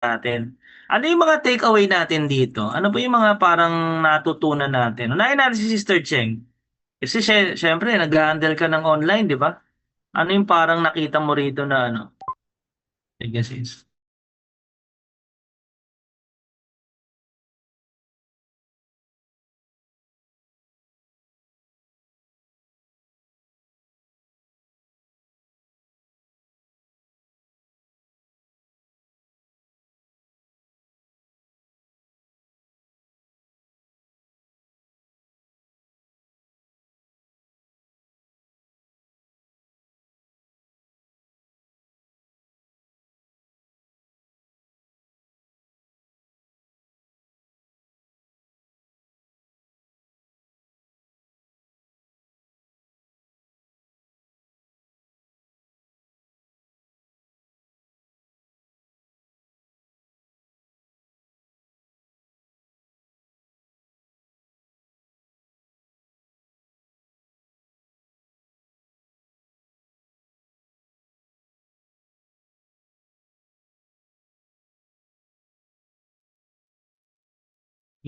natin. Ano yung mga takeaway natin dito? Ano po yung mga parang natutunan natin? Unahin natin si Sister Cheng. Kasi syempre, nag-handle ka ng online, di ba? Ano yung parang nakita mo rito na ano? Sige, sis.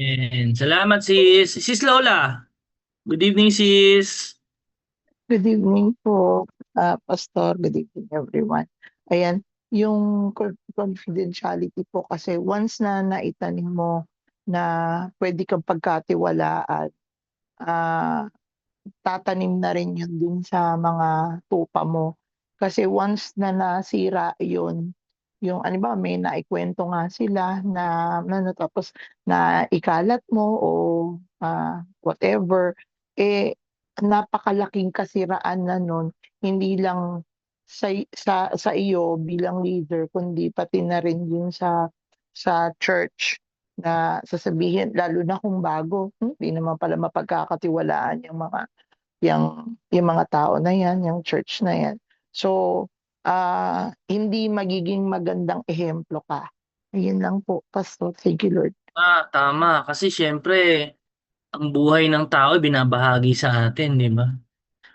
And salamat sis. Sis Lola. Good evening sis. Good evening po, Pastor. Good evening, everyone. Ayan, yung confidentiality po kasi once na naitanim mo na pwede kang pagkatiwalaan, ah, tatanim na rin yun dun sa mga tupa mo. Kasi once na nasira yun, yung ano ba, may naikwento nga sila na ano, tapos na ikalat mo o whatever, eh napakalaking kasiraan na nun, hindi lang sa iyo bilang leader, kundi pati na rin yun sa church na sasabihin, lalo na kung bago, hindi naman pala mapagkakatiwalaan yung mga tao na yan, yung church na yan. So, hindi magiging magandang ehemplo ka. Ayun lang po, Pastor. Thank you, Lord. Tama. Kasi syempre, ang buhay ng tao binabahagi sa atin, di ba?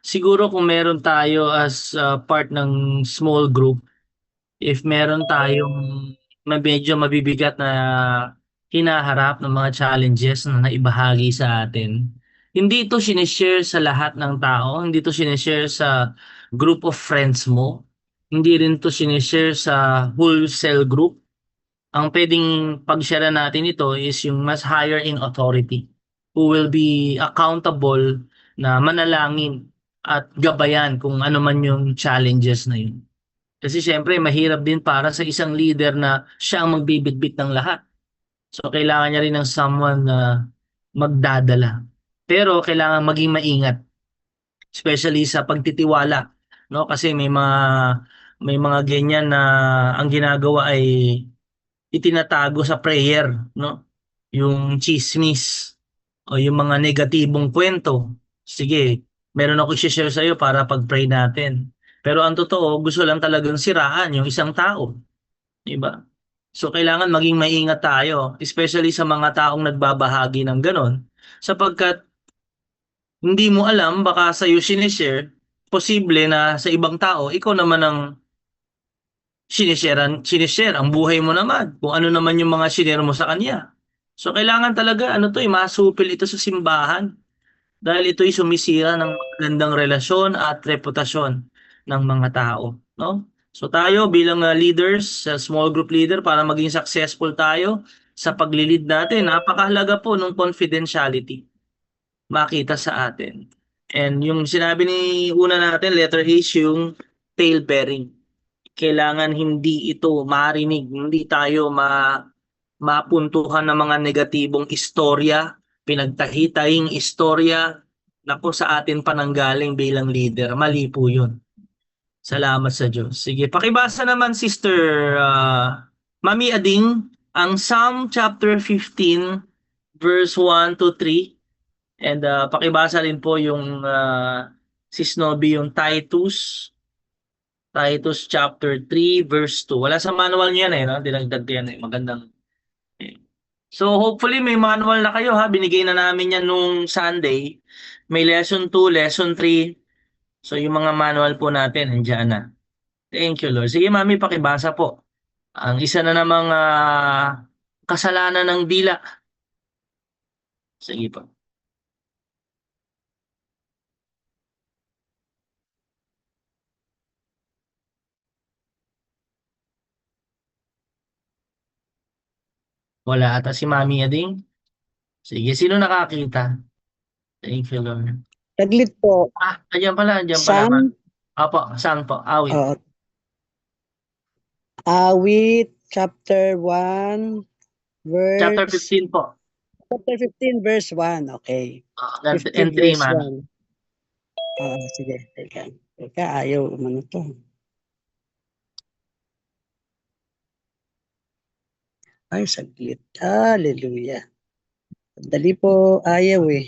Siguro kung meron tayo as part ng small group, if meron tayong medyo mabibigat na hinaharap ng mga challenges na naibahagi sa atin, hindi ito sinishare sa lahat ng tao, hindi ito sinishare sa group of friends mo, hindi rin ito sinishare sa whole cell group. Ang pwedeng pag-share natin ito is yung mas higher in authority who will be accountable na manalangin at gabayan kung ano man yung challenges na yun. Kasi siyempre mahirap din para sa isang leader na siya ang magbibitbit ng lahat. So kailangan niya rin ng someone na magdadala. Pero kailangan maging maingat, especially sa pagtitiwala, no? Kasi may mga ganyan na ang ginagawa ay itinatago sa prayer, no? Yung chismis o yung mga negatibong kwento. Sige, meron ako i-share sa iyo para pag-pray natin. Pero ang totoo, gusto lang talagang siraan yung isang tao, di ba? So kailangan maging maingat tayo, especially sa mga taong nagbabahagi ng ganon, sapagkat hindi mo alam baka sa iyo sinishare, posible na sa ibang tao ikaw naman ang sinishare ang buhay mo naman, kung ano naman yung mga shinare mo sa kanya. So kailangan talaga ano to, masupil ito sa simbahan dahil ito'y sumisira ng magandang relasyon at reputasyon ng mga tao, no? So tayo bilang leaders, small group leader para maging successful tayo sa paglilid natin, napakahalaga po ng confidentiality makita sa atin. And yung sinabi ni una natin, letter H, yung tail bearing. Kailangan hindi ito marinig, hindi tayo mapuntuhan ng mga negatibong istorya, pinagtahitahing istorya na po sa atin pananggaling bilang leader. Mali po yun. Salamat sa Diyos. Sige, pakibasa naman Sister Mami Ading ang Psalm chapter 15 verse 1 to 3 and pakibasa rin po yung Sis Nobi yung Titus chapter 3 verse 2. Wala sa manual niyan no? Dinagdag ko yan Magandang. Eh. So hopefully may manual na kayo ha. Binigay na namin yan nung Sunday. May lesson 2, lesson 3. So yung mga manual po natin, nandiyan na. Thank you Lord. Sige mami, pakibasa po. Ang isa na namang kasalanan ng dila. Sige po. Wala ata si Mami Ading. Sige, sino nakakita? Thank you, Lord. Saglit po. Andiyan pala, Psalm, ma'am. Opo, saan po? Awit. uh, Awit, chapter 1, Chapter verse, 15 po. chapter 15, verse 1. Okay. 15, Entry, verse ma'am. 1. Sige. Teka, ayaw umano to. Ay, saglit. Hallelujah. Dali po, ayaw eh.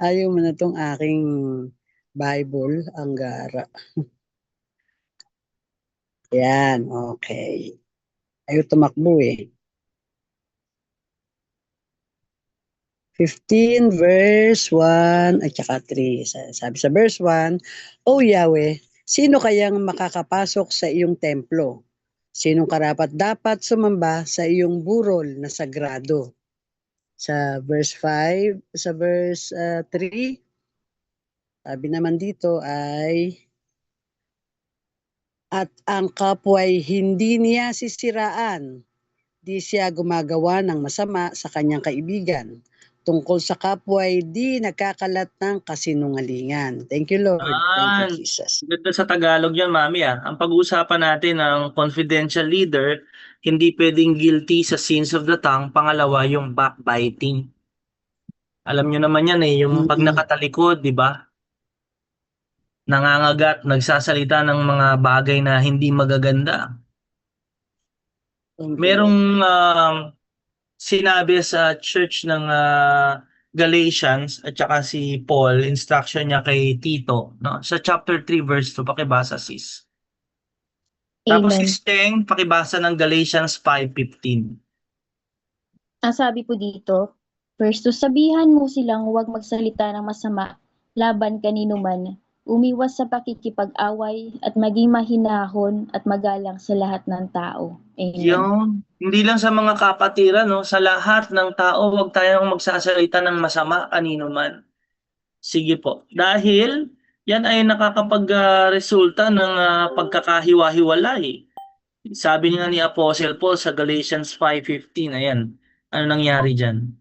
Ayaw mo na tong aking Bible, ang gara. Yan, okay. Ayaw tumakbo eh. 15 verse 1 at saka 3. Sabi sa verse 1, O Yahweh, sino kayang makakapasok sa iyong templo? Sinong karapat dapat sumamba sa iyong burol na sagrado? Sa verse 5, sa verse 3, sabi naman dito ay, at ang kapwa'y hindi niya sisiraan, di siya gumagawa ng masama sa kanyang kaibigan. Tungkol sa kapwa'y di nagkakalat ng kasinungalingan. Thank you, Lord. Thank you, Jesus. Ganda sa Tagalog yan, Mami. Ang pag-uusapan natin ng confidential leader, hindi pwedeng guilty sa sins of the tongue. Pangalawa, yung backbiting. Alam nyo naman yan yung pag nakatalikod, di ba? Nangangagat, nagsasalita ng mga bagay na hindi magaganda. Merong sinabi sa church ng Galatians at saka si Paul, instruction niya kay Tito, no? Sa chapter 3 verse 2, pakibasa sis. Tapos si Amen. Steng, pakibasa ng Galatians 5:15. Ang sabi po dito, first, sabihan mo silang huwag magsalita ng masama laban kanino man, umiwas sa pakikipag-away at maging mahinahon at magalang sa lahat ng tao. Amen. Yung, hindi lang sa mga kapatiran, no? Sa lahat ng tao, huwag tayong magsasalita ng masama kanino man. Sige po. Dahil yan ay nakakapag-resulta ng pagkakahiwa-hiwalay. Sabi nga ni Apostle Paul sa Galatians 5:15, ayan. Ano nangyari diyan?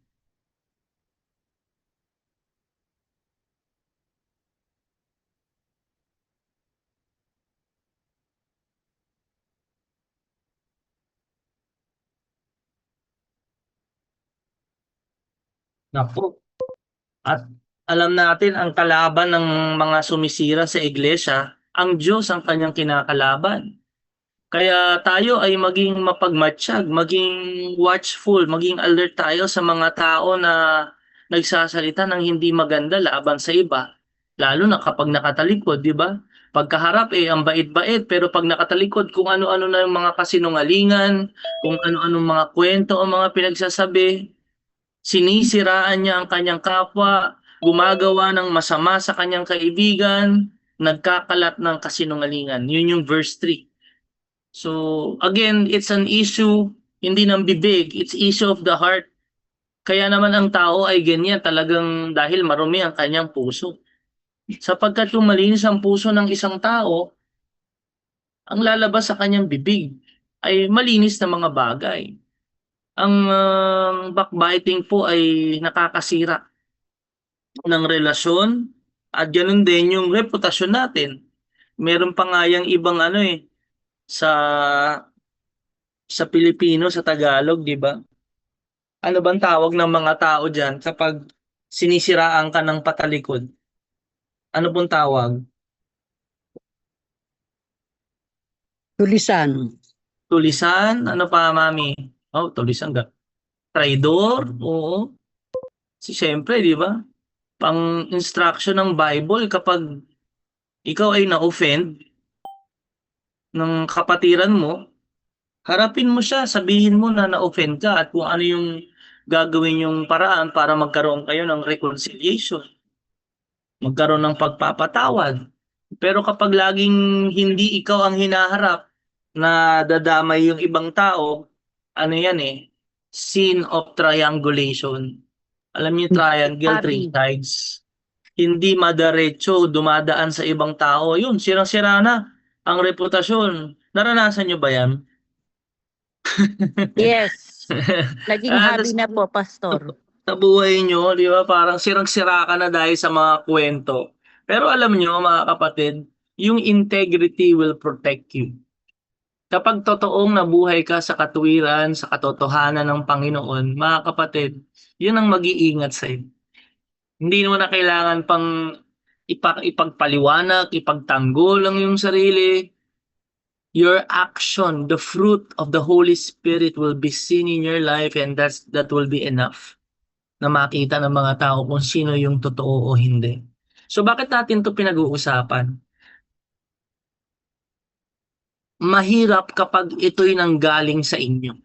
Naku. At alam natin ang kalaban ng mga sumisira sa iglesia, ang Diyos ang kanyang kinakalaban. Kaya tayo ay maging mapagmatsyag, maging watchful, maging alert tayo sa mga tao na nagsasalita ng hindi maganda laban sa iba. Lalo na kapag nakatalikod, di ba? Pagkaharap ang bait-bait, pero pag nakatalikod, kung ano-ano na yung mga kasinungalingan, kung ano-ano mga kwento o mga pinagsasabi, sinisiraan niya ang kanyang kapwa, gumagawa ng masama sa kanyang kaibigan, nagkakalat ng kasinungalingan. Yun yung verse 3. So, again, it's an issue, hindi ng bibig, it's issue of the heart. Kaya naman ang tao ay ganyan talagang dahil marumi ang kanyang puso. Sapagkat kung malinis ang puso ng isang tao, ang lalabas sa kanyang bibig ay malinis na mga bagay. Ang backbiting po ay nakakasira ng relasyon at ganun din yung reputasyon natin. Meron pa nga yung ibang sa Pilipino, sa Tagalog, di ba? Ano bang tawag ng mga tao diyan kapag sinisiraan ka ng patalikod? Ano pong tawag? Tulisan. Tulisan? Ano pa, Mami? Oh, tulisan ka. Traidor? Oo. Siyempre, di ba? Pang instruction ng Bible kapag ikaw ay na-offend ng kapatiran mo, harapin mo siya, sabihin mo na na-offend ka at kung ano yung gagawin yung paraan para magkaroon kayo ng reconciliation, magkaroon ng pagpapatawad. Pero kapag laging hindi ikaw ang hinaharap, nadadamay yung ibang tao, ano yan eh, sin of triangulation. Alam niyo yung triangle, three Abi. sides. Hindi madiretso, dumadaan sa ibang tao. Yun, sirang-sira na ang reputasyon. Naranasan niyo ba yan? Yes. Naging hobby Tas na po, Pastor. sa buhay nyo, di ba, parang sirang-sira ka na dahil sa mga kwento. Pero alam nyo, mga kapatid, yung integrity will protect you. Kapag totoong nabuhay ka sa katuwiran, sa katotohanan ng Panginoon, mga kapatid, yun ang mag-iingat sa'yo. Hindi mo na kailangan pang ipagpaliwanag, ipagtanggol ang iyong sarili. Your action, the fruit of the Holy Spirit will be seen in your life, and that will be enough na makita ng mga tao kung sino yung totoo o hindi. So bakit natin to pinag-uusapan? Mahirap kapag ito'y nanggaling sa inyo,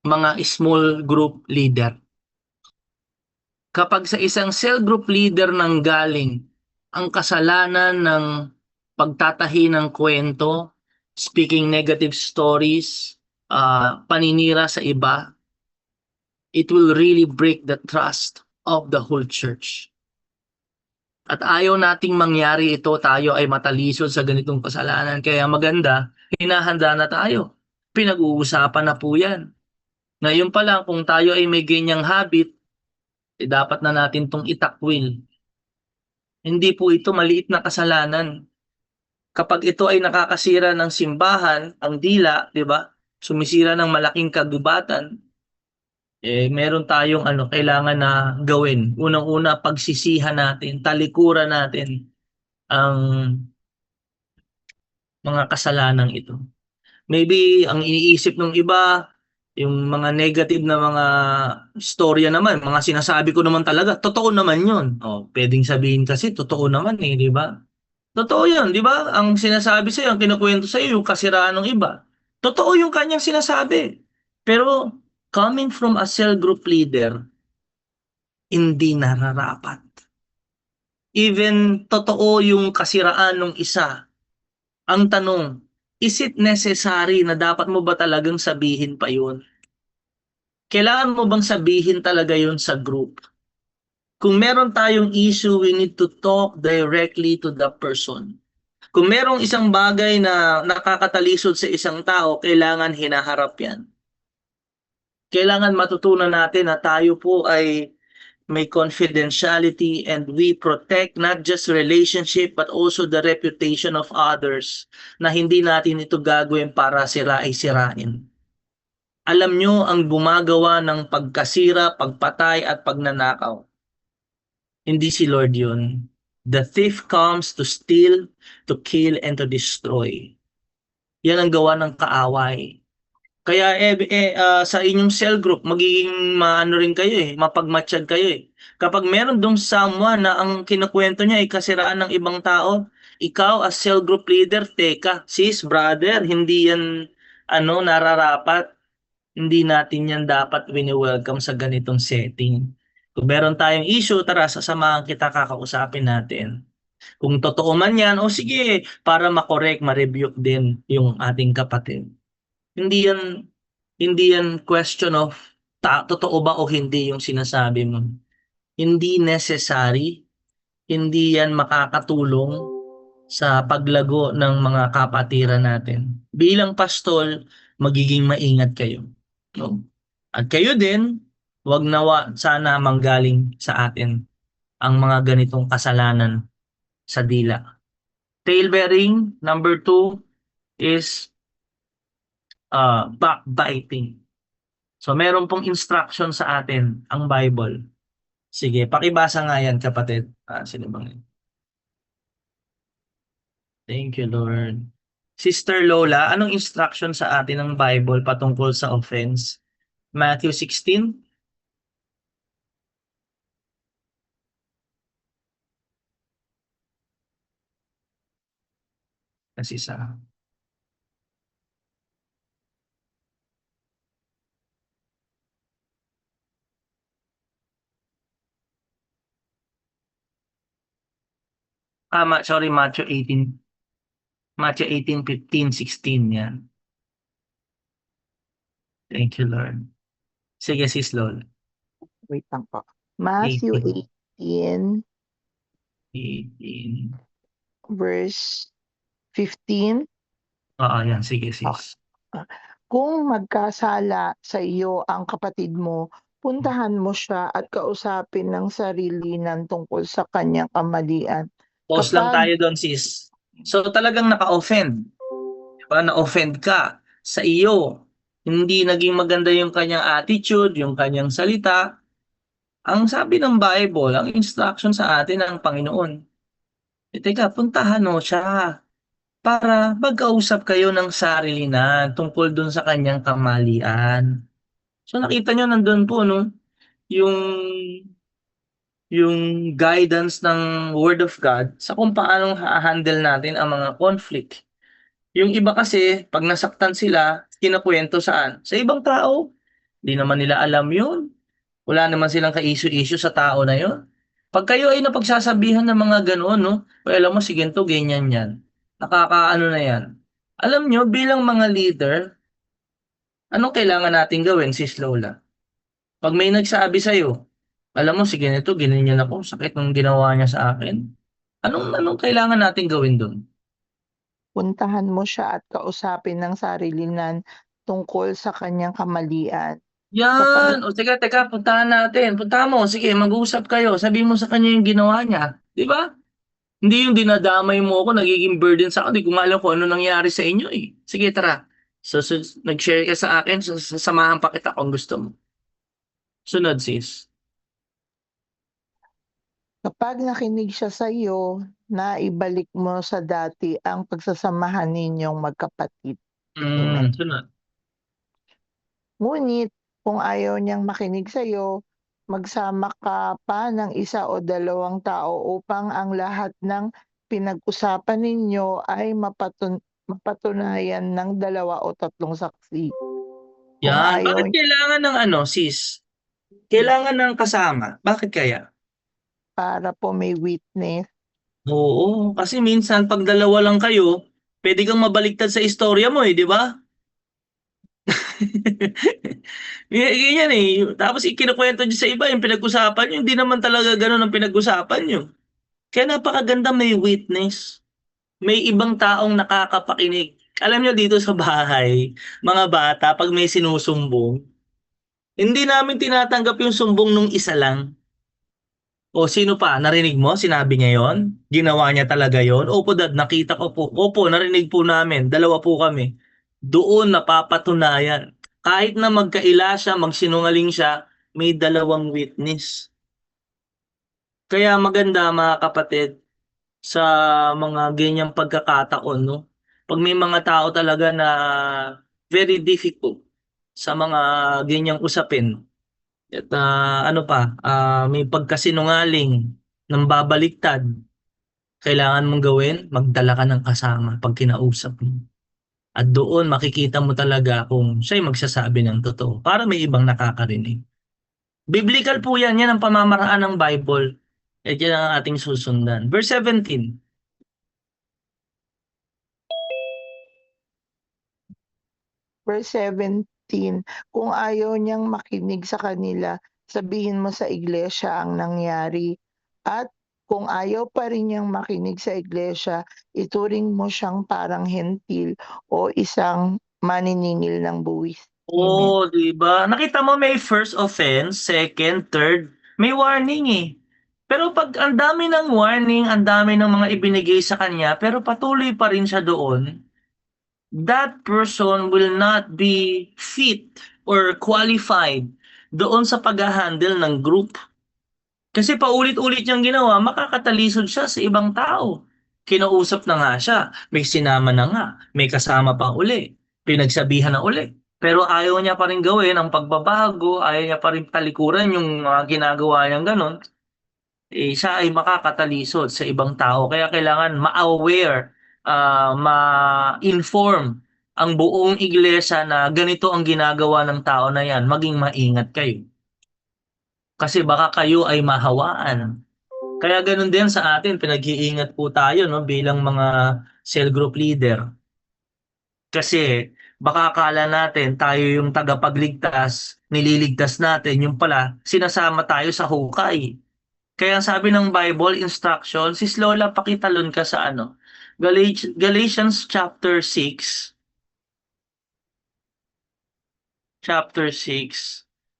mga small group leader. Kapag sa isang cell group leader nanggaling ang kasalanan ng pagtatahi ng kwento, speaking negative stories, paninira sa iba, it will really break the trust of the whole church. At ayaw nating mangyari ito, tayo ay matalisod sa ganitong kasalanan. Kaya maganda, hinahanda na tayo. Pinag-uusapan na po yan. Ngayon pa lang, kung tayo ay may ganyang habit, dapat na natin itong itakwil. Hindi po ito maliit na kasalanan. Kapag ito ay nakakasira ng simbahan, ang dila, di ba? Sumisira ng malaking kagubatan, meron tayong kailangan na gawin. Unang-una, pagsisihan natin, talikuran natin ang mga kasalanang ito. Maybe ang iniisip ng iba, yung mga negative na mga storya naman, mga sinasabi ko naman talaga, totoo naman yun. Pwedeng sabihin kasi, totoo naman di ba? Totoo yun, di ba? Ang sinasabi sa'yo, ang kinukwento sa'yo, yung kasiraan ng iba. Totoo yung kanyang sinasabi. Pero, coming from a cell group leader, hindi nararapat. Even totoo yung kasiraan ng isa. Ang tanong, is it necessary na dapat mo ba talagang sabihin pa yun? Kailangan mo bang sabihin talaga yun sa group? Kung meron tayong issue, we need to talk directly to the person. Kung merong isang bagay na nakakatalisod sa isang tao, kailangan hinaharap yan. Kailangan matutunan natin na tayo po ay may confidentiality and we protect not just relationship but also the reputation of others, na hindi natin ito gagawin para sila ay sirain. Alam nyo ang gumagawa ng pagkasira, pagpatay at pagnanakaw. Hindi si Lord yun. The thief comes to steal, to kill, and to destroy. Yan ang gawa ng kaaway. Kaya sa inyong cell group, magiging maano rin kayo mapagmatsyag kayo Kapag meron dong someone na ang kinukwento niya ay kasiraan ng ibang tao, ikaw as cell group leader, teka, sis, brother, hindi yan nararapat. Hindi natin yan dapat wini-welcome sa ganitong setting. Kung meron tayong issue, tara, sasamahan kita, kakausapin natin. Kung totoo man yan, sige, para makorek, ma-rebuke din yung ating kapatid. Hindi yan question of totoo ba o hindi yung sinasabi mo. Hindi necessary, hindi yan makakatulong sa paglago ng mga kapatiran natin. Bilang pastol, magiging maingat kayo. No? At kayo din, wag nawa sana manggaling sa atin ang mga ganitong kasalanan sa dila. Tailbearing, number 2 is backbiting. So meron pong instruction sa atin ang Bible. Sige, pakibasa nga yan, kapatid. Sino bang yun? Thank you, Lord. Sister Lola, anong instruction sa atin ng Bible patungkol sa offense? Matthew 16? Kasi sa sorry, Matthew 18. Matthew 18:15-16 yan. Thank you, Lord. Sige, sis Lola. Wait lang po. Matthew 18, 18. verse 15. Oo, yan. Sige, sis. Kung magkasala sa iyo ang kapatid mo, puntahan mo siya at kausapin ng sarilinan tungkol sa kanyang kamalian. Pause lang Kapag- tayo doon, sis. So talagang naka-offend. Diba? Na-offend ka sa iyo. Hindi naging maganda yung kanyang attitude, yung kanyang salita. Ang sabi ng Bible, ang instruction sa atin ng Panginoon, teka, puntahan mo siya para magkausap kayo ng sarilinan tungkol dun sa kanyang kamalian. So nakita nyo nandun po, no? Yung yung guidance ng Word of God sa kung paano ha-handle natin ang mga conflict. Yung iba kasi, pag nasaktan sila, kinakwento saan? Sa ibang tao. Di naman nila alam yun. Wala naman silang ka-issue-issue sa tao na yun. Pag kayo ay napagsasabihan ng mga ganoon, no? O alam mo, sige to, ganyan yan. Nakakaano na yan. Alam nyo, bilang mga leader, anong kailangan natin gawin, sis Lola? Pag may nagsabi sa'yo, alam mo, sige nito, ganyan ako, sakit ng ginawa niya sa akin. Anong kailangan natin gawin doon? puntahan mo siya at kausapin ng sarilinan tungkol sa kanyang kamalian. Yan! O teka, puntahan natin. Puntahan mo, sige, mag-usap kayo. Sabihin mo sa kanya yung ginawa niya. Di ba? Hindi yung dinadamay mo ako, nagiging burden sa akin. Hindi ko nga alam kung ano nangyari sa inyo eh. Sige, tara. So, nag-share ka sa akin, sasamahan pa kita kung gusto mo. Sunod, sis. Kapag nakinig siya sa iyo, naibalik mo sa dati ang pagsasamahan ninyong magkapatid. Amen. Sunod. Ngunit kung ayaw niyang makinig sa iyo, magsama ka pa ng isa o dalawang tao upang ang lahat ng pinag-usapan ninyo ay mapatunayan ng 2 o 3 saksi. Kung Yan. ayaw Bakit kailangan ng ano, sis? Kailangan ng kasama. Bakit kaya? para po may witness. Oo, kasi minsan pag dalawa lang kayo, pwede kang mabaliktad sa istorya mo eh, di ba? Ganyan eh. Tapos ikinukwento nyo sa iba, yung pinag-usapan nyo, hindi naman talaga ganun ang pinag-usapan nyo. Kaya napakaganda may witness. May ibang taong nakakapakinig. Alam nyo dito sa bahay, mga bata, pag may sinusumbong, hindi namin tinatanggap yung sumbong nung isa lang. O sino pa? Narinig mo? Sinabi niya yon? Ginawa niya talaga yon? Opo dad, nakita ko po. Opo, narinig po namin. Dalawa po kami. Doon napapatunayan. Kahit na magkaila siya, magsinungaling siya, may dalawang witness. Kaya maganda mga kapatid sa mga ganyang pagkakataon, no? Pag may mga tao talaga na very difficult sa mga ganyang usapin, at ano pa, may pagkasinungaling ng babaliktad, kailangan mong gawin, magdala ka ng kasama pag kinausap mo. At doon makikita mo talaga kung siya'y magsasabi ng totoo para may ibang nakakarinig. Biblical po yan, yan ang pamamaraan ng Bible. At yan ang ating susundan. Verse 17. Verse 17, kung ayaw niyang makinig sa kanila, sabihin mo sa iglesia ang nangyari. At kung ayaw pa rin niyang makinig sa iglesia, ituring mo siyang parang hentil o isang maniningil ng buwis. Oo, di ba? Nakita mo may first offense, second, third, may warning eh. Pero pag ang dami ng warning, ang dami ng mga ibinigay sa kanya, pero patuloy pa rin siya doon, that person will not be fit or qualified doon sa pag-handle ng group. Kasi paulit-ulit niyang ginawa, makakatalisod siya sa ibang tao. Kinausap na nga siya, may sinama na nga, may kasama pa uli, pinagsabihan na uli. Pero ayaw niya pa rin gawin ang pagbabago, ayaw niya pa rin talikuran yung ginagawa niyang ganon. Siya ay makakatalisod sa ibang tao. Kaya kailangan ma-aware, ma-inform ang buong iglesia na ganito ang ginagawa ng tao na yan. Maging maingat kayo. Kasi baka kayo ay mahawaan. Kaya ganun din sa atin, pinag-iingat po tayo no, bilang mga cell group leader. Kasi baka akala natin tayo yung tagapagligtas, nililigtas natin, yung pala sinasama tayo sa hukay. Kaya sabi ng Bible instruction, sis Lola, pakitalon ka sa ano, Galatians chapter 6,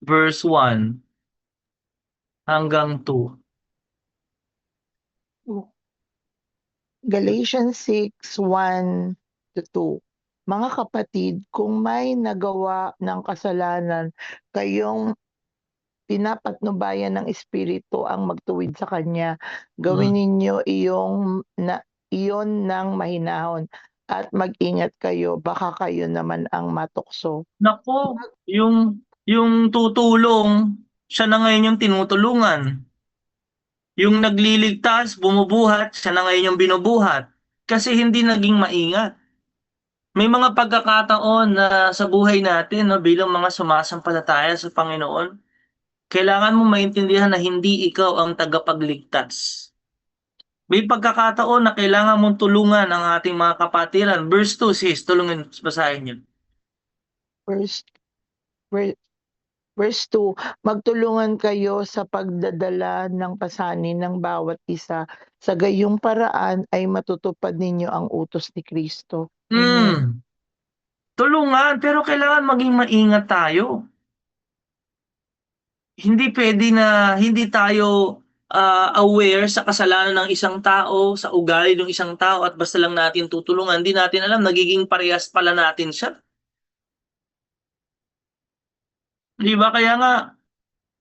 verse 1 hanggang 2. Galatians 6:1-2. Mga kapatid, kung may nagawa ng kasalanan, kayong pinapatnubayan ng Espiritu ang magtuwid sa Kanya. Gawin ninyo iyon ng mahinahon at mag-ingat kayo, baka kayo naman ang matukso. Nako, yung tutulong, siya na ngayon yung tinutulungan. Yung nagliligtas, bumubuhat, siya na ngayon yung binubuhat. Kasi hindi naging maingat. May mga pagkakataon na sa buhay natin, no, bilang mga sumasampalataya sa Panginoon, kailangan mo maintindihan na hindi ikaw ang tagapagligtas. May pagkakataon na kailangan mong tulungan ang ating mga kapatiran. Verse 2, sis, tulungan, basahin niyo. Verse, verse 2, magtulungan kayo sa pagdadala ng pasanin ng bawat isa. Sa gayong paraan ay matutupad ninyo ang utos ni Kristo. Amen. Tulungan, pero kailangan maging maingat tayo. Hindi pwede na hindi tayo aware sa kasalanan ng isang tao, sa ugali ng isang tao at basta lang natin tutulungan. Hindi natin alam, nagiging parehas pala natin siya. Di ba? Kaya nga,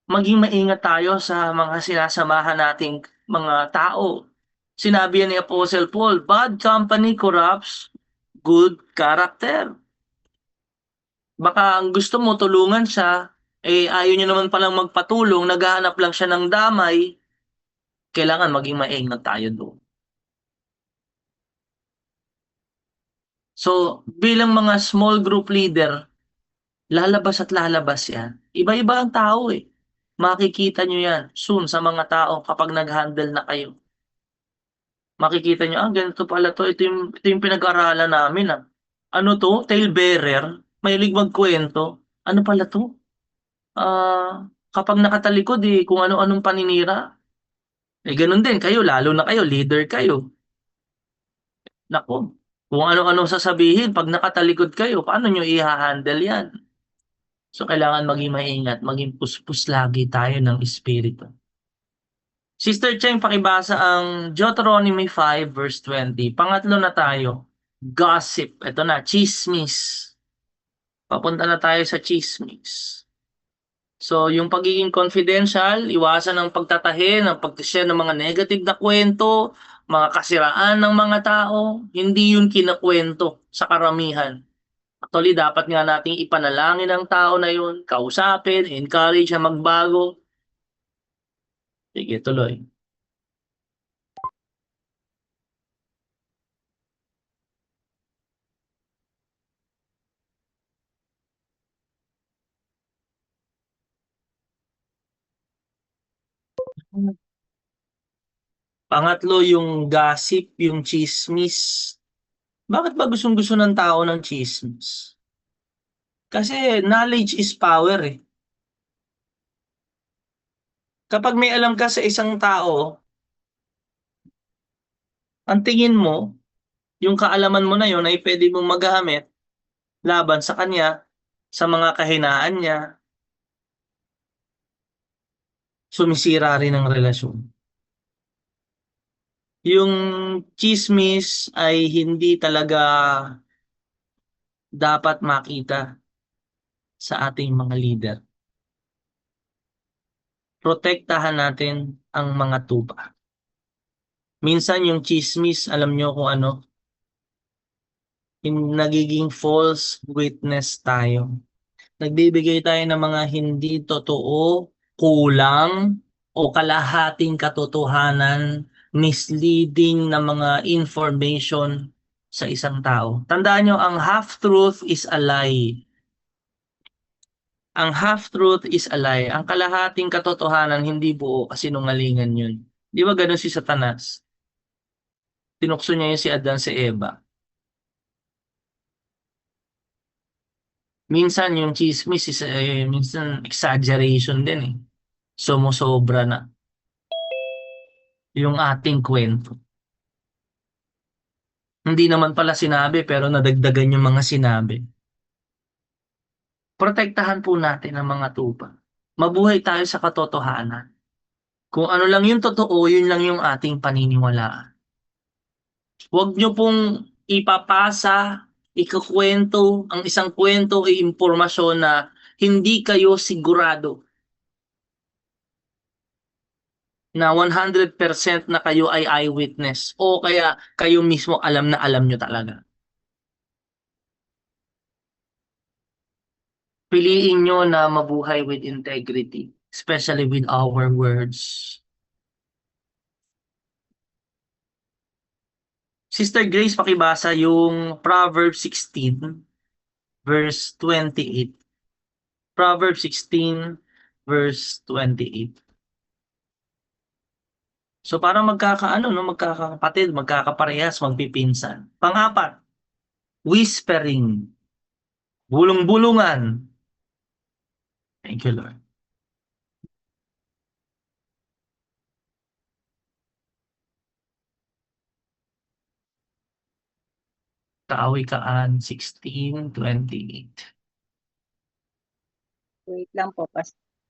maging maingat tayo sa mga sinasamahan nating mga tao. Sinabi yan ni Apostle Paul, bad company corrupts good character. Baka ang gusto mo tulungan siya, ayaw niya naman palang magpatulong, naghahanap lang siya ng damay, kailangan maging maingat tayo doon. So, bilang mga small group leader, lalabas at lalabas yan. Iba-iba ang tao eh. Makikita nyo yan soon sa mga tao kapag nag-handle na kayo. Makikita nyo, ganito pala to. Ito yung pinag-aralan namin. Ano to? Talebearer? Mahilig magkwento? Ano pala to? Kapag nakatalikod kung ano-anong paninira. Ganun din kayo, lalo na kayo, leader kayo. Nako, kung ano-ano sasabihin, pag nakatalikod kayo, paano nyo i-handle yan? So, kailangan maging maingat, maging puspos lagi tayo ng Espiritu. Sister Cheng, pakibasa ang Deuteronomy 5 verse 20. Pangatlo na tayo, gossip. Ito na, chismis. Papunta na tayo sa chismis. So, yung pagiging confidential, iwasan ang pagtatahi, ang pag-share ng mga negative na kwento, mga kasiraan ng mga tao, hindi yun kinakwento sa karamihan. Actually, dapat nga nating ipanalangin ang tao na yun, kausapin, encourage na magbago. Sige, tuloy. Pangatlo, yung gossip, yung chismis. Bakit ba gustong-gusto ng tao ng chismis? Kasi knowledge is power eh. Kapag may alam ka sa isang tao, ang tingin mo, yung kaalaman mo na yun ay pwede mong magamit laban sa kanya, sa mga kahinaan niya, sumisira rin ang relasyon. Yung chismis ay hindi talaga dapat makita sa ating mga leader. Protektahan natin ang mga tupa. Minsan yung chismis, alam nyo kung ano, nagiging false witness tayo. Nagbibigay tayo ng mga hindi totoo, kulang, o kalahating katotohanan, misleading na mga information sa isang tao. Tandaan nyo, ang half-truth is a lie. Ang half-truth is a lie. Ang kalahating katotohanan, hindi buo, kasinungalingan yun. Di ba ganun si Satanas? Tinukso niya yung si Adan, si Eva. Minsan yung chismis is minsan exaggeration din eh. Sumusobra na yung ating kwento. Hindi naman pala sinabi pero nadagdagan yung mga sinabi. Protektahan po natin ang mga tupa. Mabuhay tayo sa katotohanan. Kung ano lang yung totoo, yun lang yung ating paniniwalaan. Huwag nyo pong ipapasa, ikukwento, ang isang kwento ay impormasyon na hindi kayo sigurado na 100% na kayo ay eyewitness o kaya kayo mismo alam na alam nyo talaga. Piliin nyo na mabuhay with integrity, especially with our words. Sister Grace, pakibasa yung Proverbs 16, verse 28. Proverbs 16, verse 28. So parang magkakapatid, magkakaparehas, magpipinsan. Pang-apat, whispering, bulong-bulungan. Thank you, Lord. Kawikaan 16:28. Wait lang po,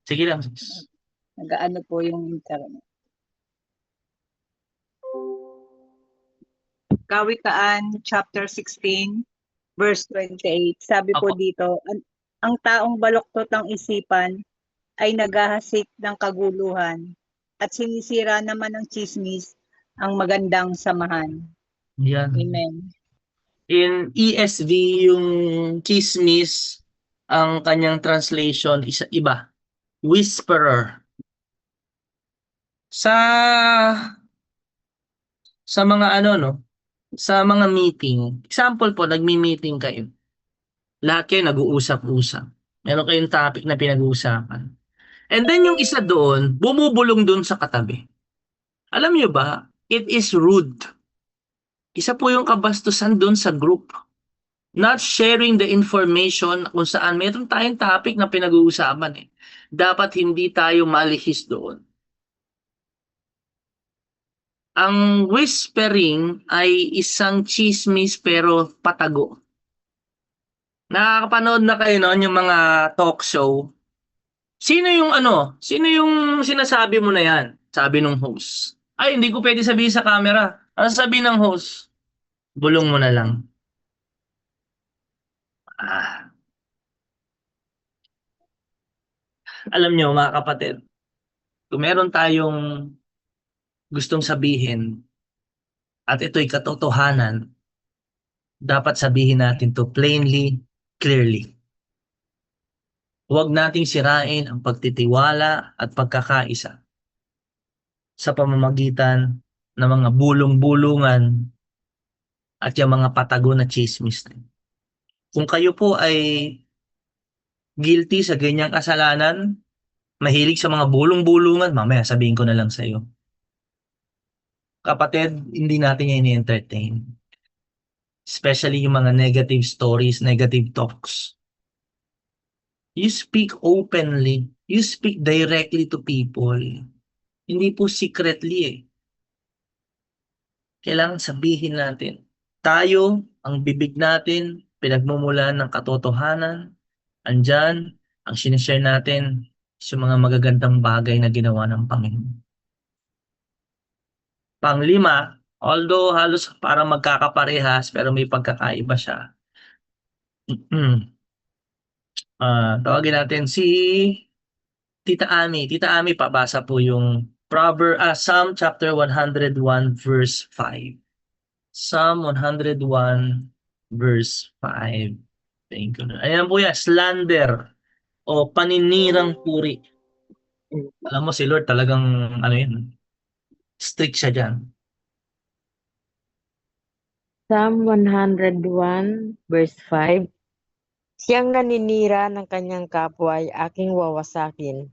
Sige lang, sis. nag-ano po yung internet. Kawikaan chapter 16 verse 28. Sabi po Apo. dito, ang taong baluktot ng isipan ay naghahasik ng kaguluhan at sinisira naman ng chismis ang magandang samahan. Yan. Amen. In ESV, yung chismis, ang kanyang translation is iba. Whisperer. Sa mga sa mga meeting, example po, nagmi-meeting kayo. Lahat kayo nag-uusap-usap. Meron kayong topic na pinag-uusapan. And then yung isa doon, bumubulong doon sa katabi. Alam niyo ba, it is rude. Isa po yung kabastusan doon sa group. Not sharing the information kung saan meron tayong topic na pinag-uusapan eh. Dapat hindi tayo malihis doon. Ang whispering ay isang chismis pero patago. Nakakapanood na kayo noon yung mga talk show. Sino yung sinasabi mo na yan? Sabi ng host. Ay, hindi ko pwede sabihin sa camera. Ano sabi ng host? Bulong mo na lang. Alam nyo mga kapatid, kung meron tayong gustong sabihin at ito'y katotohanan, dapat sabihin natin to plainly, clearly. Huwag nating sirain ang pagtitiwala at pagkakaisa sa pamamagitan ng mga bulong-bulungan at yung mga patago na chismis. Kung kayo po ay guilty sa ganyang kasalanan, mahilig sa mga bulong-bulungan, mamaya sabihin ko na lang sa iyo. Kapatid, hindi natin yan i-entertain. Especially yung mga negative stories, negative talks. You speak openly. You speak directly to people. Hindi po secretly eh. Kailangan sabihin natin. Tayo, ang bibig natin, pinagmumulan ng katotohanan. Andyan, ang sinishare natin sa mga magagandang bagay na ginawa ng Panginoon. Panglima, although halos parang magkakaparehas pero may pagkakaiba siya. Tawagin natin si Tita Ami. Tita Ami, pabasa po yung Psalm chapter 101 verse 5. Psalm 101 verse 5. Thank you. Ayan po yan, slander o paninirang puri. Alam mo si Lord talagang strict siya dyan. Psalm 101 verse 5. Siyang naninira ng kanyang kapwa ay aking wawasakin.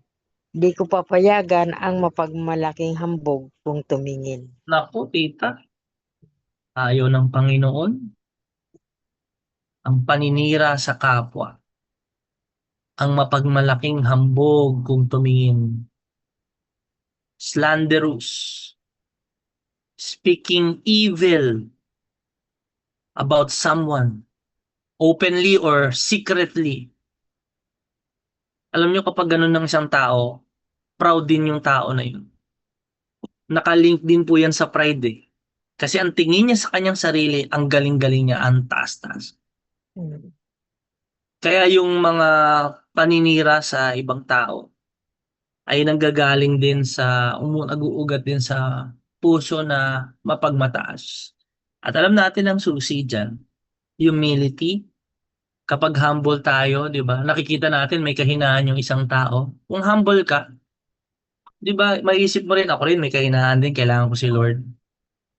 Di ko papayagan ang mapagmalaking hambog kung tumingin. Naku, tita. Ayaw ng Panginoon, ang paninira sa kapwa, ang mapagmalaking hambog kung tumingin, slanderous, speaking evil about someone, openly or secretly. Alam nyo kapag ganun ng isang tao, proud din yung tao na yun. Nakalink din po yan sa pride eh. Kasi ang tingin niya sa kanyang sarili, ang galing-galing niya, ang taas-taas. Kaya yung mga paninira sa ibang tao ay nanggagaling din sa, nag-uugat din sa puso na mapagmataas. At alam natin ang susi dyan, humility. Kapag humble tayo, di ba? Nakikita natin may kahinaan yung isang tao. Kung humble ka, di ba, maiisip mo rin, ako rin may kahinaan din, kailangan ko si Lord.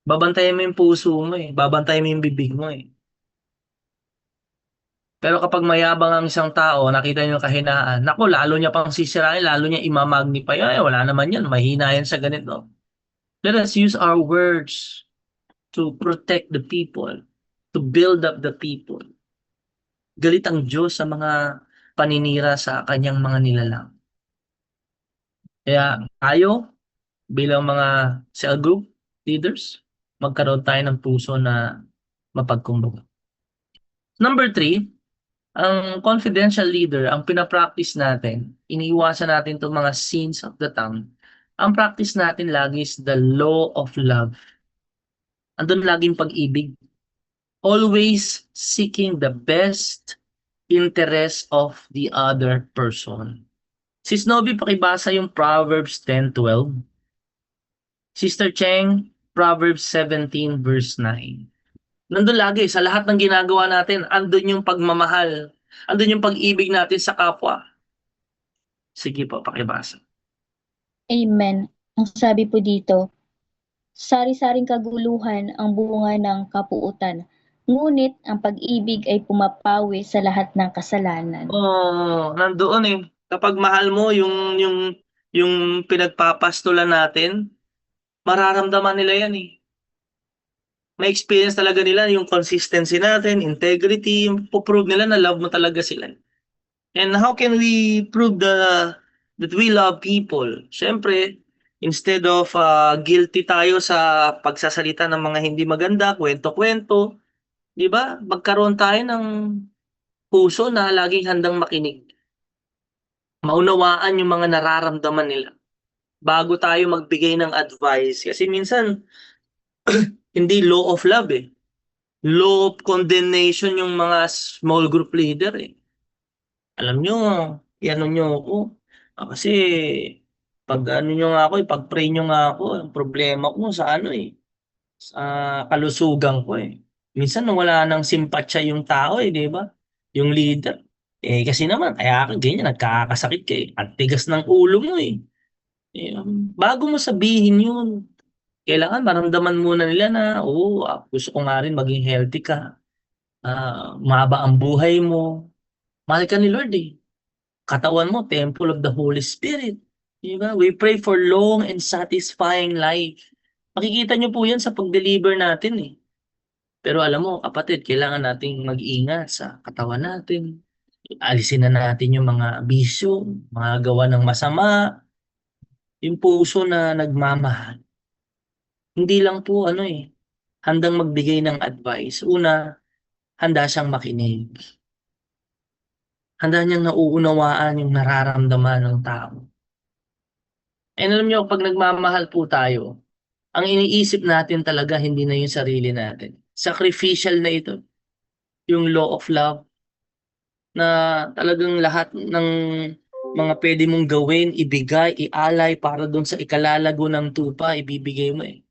Babantayan mo yung puso mo eh. Babantayan mo yung bibig mo eh. Pero kapag mayabang ang isang tao, nakita niyo yung kahinaan, naku, lalo niya pang sisirain, lalo niya imamagnify. Ay, wala naman yan, mahina yan sa ganito. Let us use our words to protect the people, to build up the people. Galit ang Diyos sa mga paninira sa kanyang mga nilalang. Kaya tayo, bilang mga cell group leaders, magkaroon tayo ng puso na mapagkumbaga. Number 3, ang confidential leader, ang pinapractice natin, iniiwasan natin itong mga sins of the tongue. Ang practice natin lagi is the law of love. Andun laging pag-ibig. Always seeking the best interest of the other person. Sis Novi, pakibasa yung Proverbs 10:12. Sister Cheng, Proverbs 17 verse 9. Nandun lagi, sa lahat ng ginagawa natin, andun yung pagmamahal. Andun yung pag-ibig natin sa kapwa. Sige po, pakibasa. Amen. Ang sabi po dito, sari-saring kaguluhan ang bunga ng kapuutan, ngunit ang pag-ibig ay pumapawi sa lahat ng kasalanan. Oh, nandoon eh. Kapag mahal mo yung pinagpapastulan natin, mararamdaman nila yan eh. May experience talaga nila yung consistency natin, integrity, yung prove nila na love mo talaga sila. And how can we prove that we love people? Siyempre, instead of guilty tayo sa pagsasalita ng mga hindi maganda, kwento-kwento, di ba? Magkaroon tayo ng puso na laging handang makinig. Maunawaan yung mga nararamdaman nila bago tayo magbigay ng advice. Kasi minsan, hindi law of love eh. Law of condemnation yung mga small group leader eh. Alam nyo, ano nyo ako. Kasi pag ano nyo nga ako, pag-pray nyo nga ako, ang problema ko sa ano eh, sa kalusugan ko eh. Minsan wala nang simpatsya yung tao eh, di ba? Yung leader. Eh kasi naman, kaya ka ganyan, nagkakasakit ka eh. At tigas ng ulo mo eh. Eh, bago mo sabihin yun, kailangan maramdaman muna nila na, oo, gusto ko nga rin maging healthy ka. Mahaba ang buhay mo. Mahal ka ni Lord eh. Katawan mo, temple of the Holy Spirit. Diba? We pray for long and satisfying life. Makikita nyo po yan sa pag-deliver natin eh. Pero alam mo, kapatid, kailangan nating mag-ingat sa katawan natin. Alisin na natin yung mga bisyo, mga gawa ng masama, yung puso na nagmamahal. Hindi lang po ano eh, handang magbigay ng advice. Una, handa siyang makinig. Handa niyang nauunawaan yung nararamdaman ng tao. And alam niyo, pag nagmamahal po tayo, ang iniisip natin talaga hindi na yung sarili natin. Sacrificial na ito. Yung law of love na talagang lahat ng mga pwede mong gawin, ibigay, ialay para doon sa ikalalago ng tupa, ibibigay mo eh.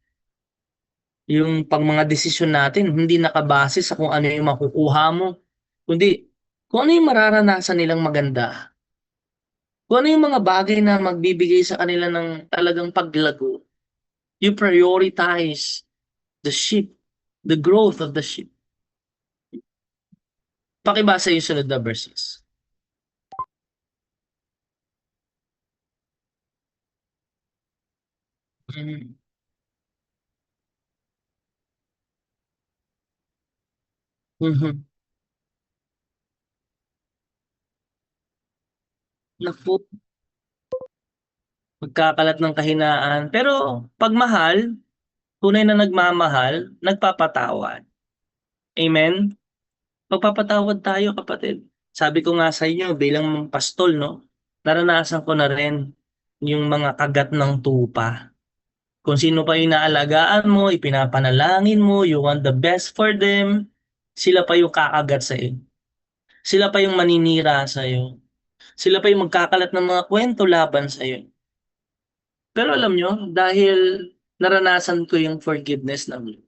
Yung pang mga desisyon natin, hindi nakabase sa kung ano yung makukuha mo, kundi kung ano yung mararanasan nilang maganda. Kung ano yung mga bagay na magbibigay sa kanila ng talagang paglago. You prioritize the sheep, the growth of the sheep. Pakibasa yung sunod na verses. Mm. Mhm. Naku, magkakalat ng kahinaan. Pero 'pag mahal, tunay na nagmamahal, nagpapatawad. Amen? Magpapatawad tayo kapatid. Sabi ko nga sa inyo bilang pastol 'no, naranasan ko na rin yung mga kagat ng tupa. Kung sino pa yung inaalagaan mo, ipinapanalangin mo, you want the best for them, sila pa yung kakagat sa'yo. Sila pa yung maninira sa'yo. Sila pa yung magkakalat ng mga kwento laban sa'yo. Pero alam nyo, dahil naranasan ko yung forgiveness ng Lord,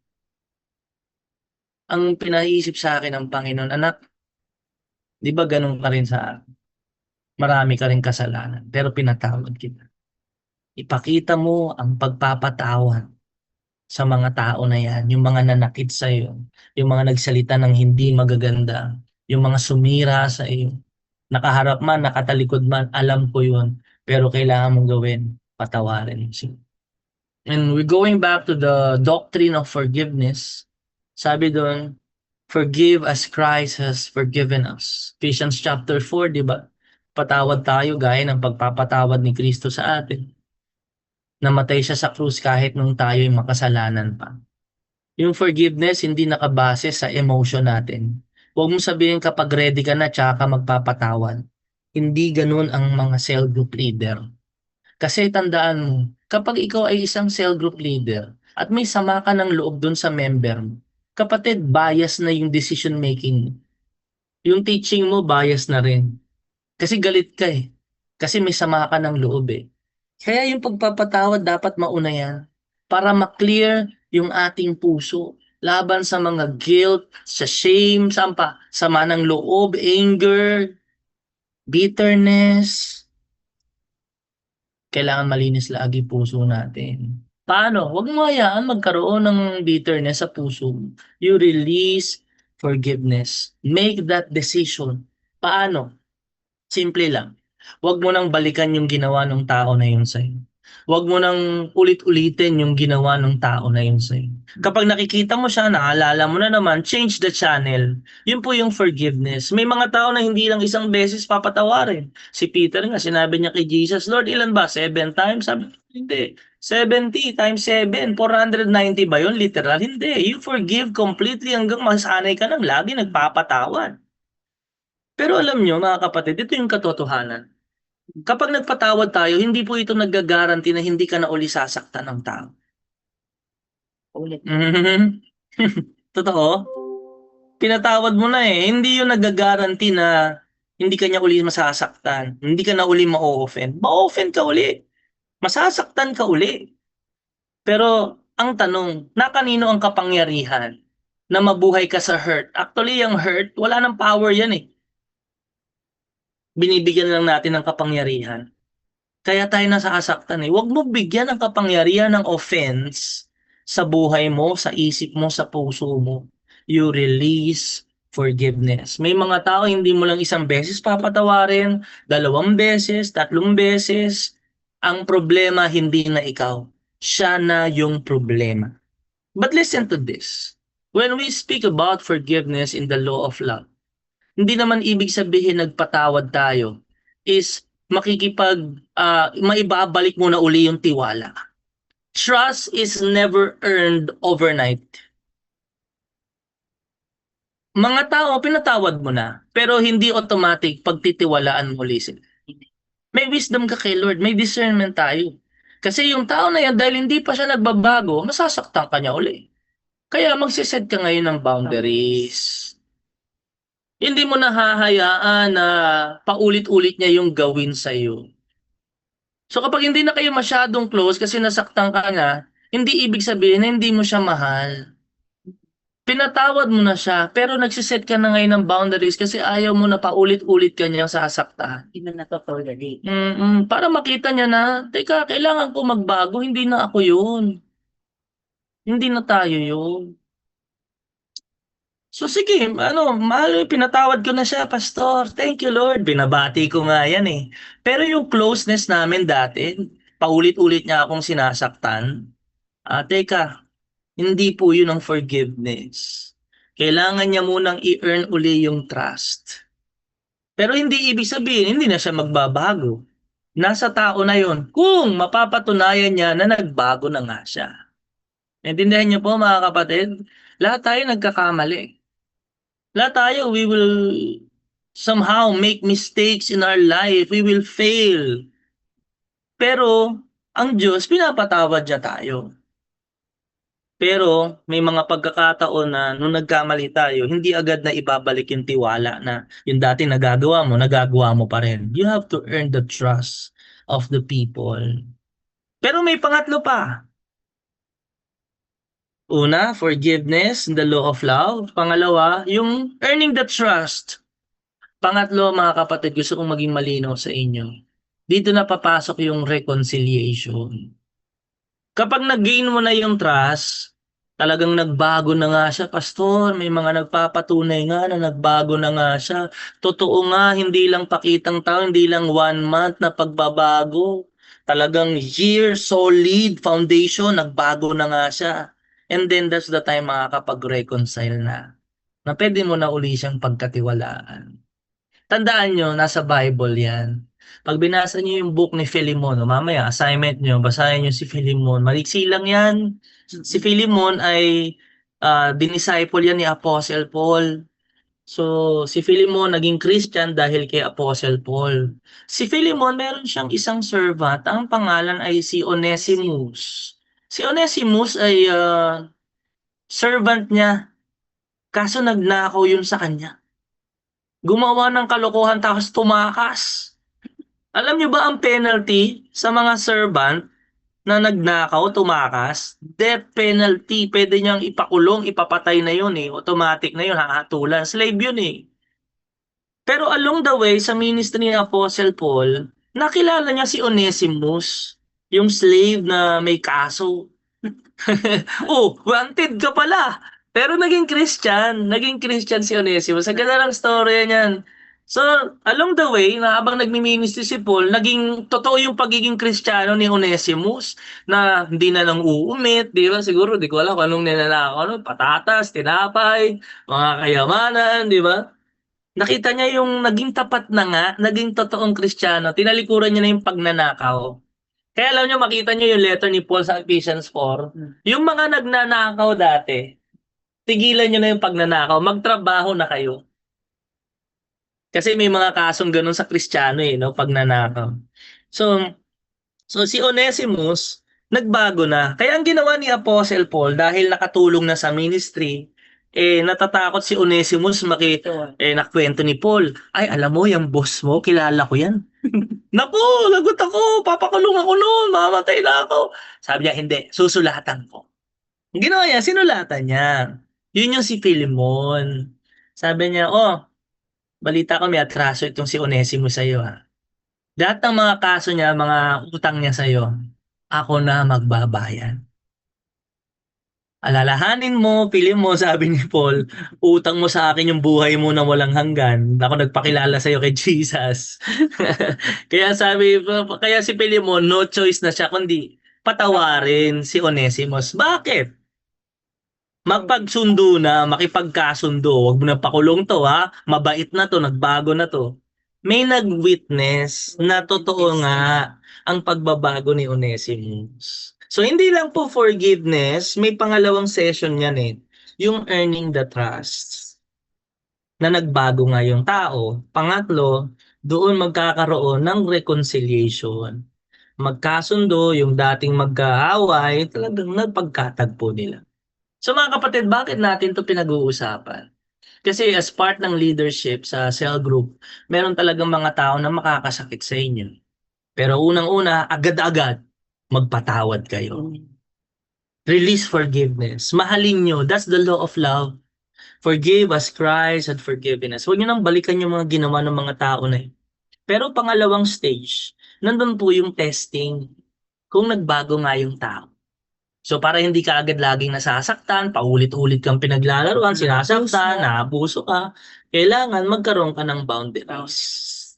ang pinaisip sa akin ng Panginoon, anak, di ba ganun ka rin sa akin? Marami ka rin kasalanan, pero pinatawad kita. Ipakita mo ang pagpapatawad sa mga tao na yan, yung mga nanakit sa iyo, yung mga nagsalita ng hindi magaganda, yung mga sumira sa iyo. Nakaharap man, nakatalikod man, alam ko yun. Pero kailangan mong gawin, patawarin. And we're going back to the doctrine of forgiveness. Sabi doon, forgive as Christ has forgiven us. Ephesians chapter 4, di ba? Patawad tayo gaya ng pagpapatawad ni Kristo sa atin. Namatay siya sa krus kahit nung tayo ay makasalanan pa. Yung forgiveness hindi nakabase sa emotion natin. Huwag mong sabihin kapag ready ka na tsaka ka magpapatawad. Hindi ganun ang mga cell group leader. Kasi tandaan mo, kapag ikaw ay isang cell group leader at may sama ka ng loob dun sa member mo, kapatid, bias na yung decision making mo. Yung teaching mo, bias na rin. Kasi galit ka eh. Kasi may sama ka ng loob eh. Kaya yung pagpapatawad dapat mauna yan para ma-clear yung ating puso laban sa mga guilt, sa shame, saan pa? Sama ng loob, anger, bitterness. Kailangan malinis lagi puso natin. Paano? Huwag mo hayaan magkaroon ng bitterness sa puso mo. You release forgiveness. Make that decision. Paano? Simple lang. Huwag mo nang balikan yung ginawa ng tao na yun sa'yo. Huwag mo nang ulit-ulitin yung ginawa ng tao na yun sa'yo. Kapag nakikita mo siya, naalala mo na naman, change the channel. Yun po yung forgiveness. May mga tao na hindi lang isang beses papatawarin. Si Peter nga, sinabi niya kay Jesus, Lord, ilan ba? 7 times? Sabi, hindi. 70 times 7, 490 ba yun? Literal? Hindi. You forgive completely hanggang masanay ka nang lagi nagpapatawad. Pero alam nyo, mga kapatid, ito yung katotohanan. Kapag nagpatawad tayo, hindi po ito nag-guarantee na hindi ka na uli sasaktan ng tao. Ulit. Totoo? Pinatawad mo na eh. Hindi yun nag-guarantee na hindi ka niya uli masasaktan. Hindi ka na uli ma-offend. Ma-offend ka uli. Masasaktan ka uli. Pero ang tanong, na kanino ang kapangyarihan na mabuhay ka sa hurt? Actually, yung hurt, wala nang power yan eh. Binibigyan lang natin ng kapangyarihan. Kaya tayo nasasaktan eh. Huwag mo bigyan ng kapangyarihan ng offense sa buhay mo, sa isip mo, sa puso mo. You release forgiveness. May mga tao hindi mo lang isang beses papatawarin, 2 beses, 3 beses. Ang problema hindi na ikaw. Siya na yung problema. But listen to this. When we speak about forgiveness in the law of love, hindi naman ibig sabihin nagpatawad tayo is maibabalik mo na uli yung tiwala. Trust is never earned overnight. Mga tao, pinatawad mo na, pero hindi automatic pagtitiwalaan mo ulit sila. May wisdom ka kay Lord, may discernment tayo. Kasi yung tao na yan, dahil hindi pa siya nagbabago, masasaktan ka niya uli. Kaya magsiset ka ngayon ng boundaries. Hindi mo nahahayaan na paulit-ulit niya yung gawin sa'yo. So kapag hindi na kayo masyadong close kasi nasaktan ka na, hindi ibig sabihin na hindi mo siya mahal. Pinatawad mo na siya, pero nagsiset ka na ngayon ng boundaries kasi ayaw mo na paulit-ulit ka niyang sasaktan. Hindi na to-tolerate. Para makita niya na, teka, kailangan ko magbago, hindi na ako yun. Hindi na tayo yun. So sige, mahal, pinatawad ko na siya, Pastor. Thank you, Lord. Binabati ko nga yan eh. Pero yung closeness namin dati, paulit-ulit niya akong sinasaktan. Teka, hindi po yun ang forgiveness. Kailangan niya munang i-earn uli yung trust. Pero hindi ibig sabihin, hindi na siya magbabago. Nasa tao na yon kung mapapatunayan niya na nagbago na nga siya. Naintindihan niyo po mga kapatid? Lahat tayo nagkakamali. Lahat tayo, we will somehow make mistakes in our life. We will fail. Pero ang Diyos, pinapatawad niya tayo. Pero may mga pagkakataon na nung nagkamali tayo, hindi agad na ibabalik yung tiwala na yung dati nagagawa mo pa rin. You have to earn the trust of the people. Pero may pangatlo pa. Una, forgiveness, the law of love. Pangalawa, yung earning the trust. Pangatlo, mga kapatid, gusto kong maging malinaw sa inyo. Dito na papasok yung reconciliation. Kapag nag-gain mo na yung trust, talagang nagbago na nga siya, pastor. May mga nagpapatunay nga na nagbago na nga siya. Totoo nga, hindi lang pakitang tao, hindi lang 1 month na pagbabago. Talagang year, solid foundation, nagbago na nga siya. And then that's the time makakapag-reconcile na pwede mo na uli siyang pagkatiwalaan. Tandaan nyo, nasa Bible yan. Pag binasa nyo yung book ni Philemon, mamaya assignment nyo, basahin nyo si Philemon. Maliksi lang yan. Si Philemon ay dinisciple yan ni Apostle Paul. So, si Philemon naging Christian dahil kay Apostle Paul. Si Philemon, meron siyang isang servant. Ang pangalan ay si Onesimus. Si Onesimus ay servant niya. Kaso nagnakaw yun sa kanya. Gumawa ng kalokohan tapos tumakas. Alam niyo ba ang penalty sa mga servant na nagnakaw, tumakas? Death penalty. Pwede niyang ipakulong, ipapatay na yun eh. Automatic na yun, hahatulan. Slave yun eh. Pero along the way, sa ministry ni Apostle Paul, nakilala niya si Onesimus, yung slave na may kaso. Oh, wanted ka pala. Pero naging Christian si Onesimus. Ang ganda ng story niyan. So, along the way, na habang nagmi-ministry si Paul, naging totoo yung pagiging Kristiyano ni Onesimus na hindi na lang uumit, di ba? Siguro, di ko alam kung anong ninanakaw, patatas, tinapay, mga kayamanan, di ba? Nakita niya yung naging tapat na nga, naging totoong Kristiyano, tinalikuran niya na yung pagnanakaw. Kaya alam niyo, makita niyo yung letter ni Paul sa Ephesians 4, yung mga nagnanakaw dati, tigilan niyo na yung pagnanakaw, magtrabaho na kayo. Kasi may mga kasong ganun sa Kristiyano eh, no, pagnanakaw. So si Onesimus, nagbago na. Kaya ang ginawa ni Apostle Paul, dahil nakatulong na sa ministry, natatakot si Onesimus nakwento ni Paul, ay alam mo, yung boss mo, kilala ko yan. Naku, lagot ako, papakulong ako noon, mamatay na ako. Sabi niya, hindi, susulatan ko. Ang ginawa niya, sinulatan niya. Yun yung si Philemon. Sabi niya, balita ko may atraso itong si Onesimus sa'yo ha. Lahat ng mga kaso niya, mga utang niya sa'yo, ako na magbabayan. Alalahanin mo, piling mo, sabi ni Paul, utang mo sa akin yung buhay mo na walang hanggan. Ako nagpakilala sa'yo kay Jesus. kaya si Philemon, no choice na siya, kundi patawarin si Onesimus. Bakit? Magpagsundo na, makipagkasundo. Huwag mo na pakulong to ha. Mabait na to, nagbago na to. May nag-witness na totoo nga ang pagbabago ni Onesimus. So hindi lang po forgiveness, may pangalawang session yan eh. Yung earning the trust. Na nagbago nga yung tao. Pangatlo, doon magkakaroon ng reconciliation. Magkasundo, yung dating magkaaway, talagang nagpagkatagpo nila. So mga kapatid, bakit natin to pinag-uusapan? Kasi as part ng leadership sa cell group, meron talagang mga tao na makakasakit sa inyo. Pero unang-una, agad-agad, magpatawad kayo. Release forgiveness. Mahalin nyo. That's the law of love. Forgive as Christ had forgiven us. Huwag nyo nang balikan yung mga ginawa ng mga tao na yun. Pero pangalawang stage, nandun po yung testing kung nagbago nga yung tao. So para hindi ka agad laging nasasaktan, paulit-ulit kang pinaglalaruan, sinasaktan, naabuso ka, kailangan magkaroon ka ng boundaries.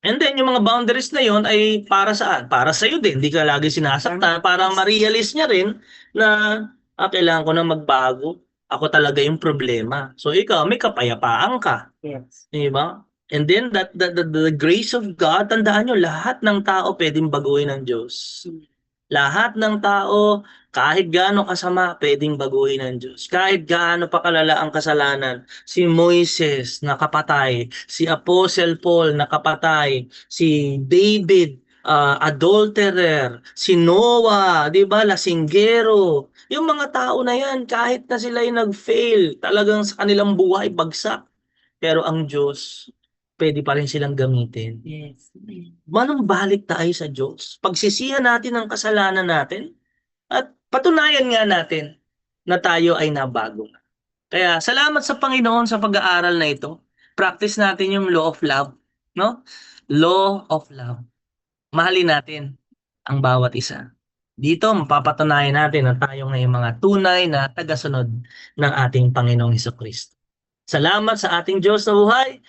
And then yung mga boundaries na yon ay para saan? Para sa'yo din, hindi ka lagi sinasaktan, para ma-realize niya rin na kailangan ko na magbago. Ako talaga yung problema. So ikaw, may kapayapaan ka. Yes. Di ba? And then the grace of God, tandaan nyo, lahat ng tao pwedeng baguhin ng Diyos. Lahat ng tao, kahit gaano kasama, pwedeng baguhin ng Diyos. Kahit gaano pa kalala ang kasalanan. Si Moises, nakapatay. Si Apostle Paul, nakapatay. Si David, adulterer. Si Noah, di ba, lasinggero. Yung mga tao na yan, kahit na sila'y nag-fail, talagang sa kanilang buhay bagsak. Pero ang Diyos, pwede pa rin silang gamitin. Yes. Manumbalik tayo sa Diyos. Pagsisihan natin ang kasalanan natin at patunayan nga natin na tayo ay nabago. Kaya salamat sa Panginoon sa pag-aaral na ito. Practice natin yung law of love, no? Law of love. Mahalin natin ang bawat isa. Dito mapapatunayan natin na tayo ngayong mga tunay na tagasunod ng ating Panginoong Hesukristo. Salamat sa ating Diyos na buhay.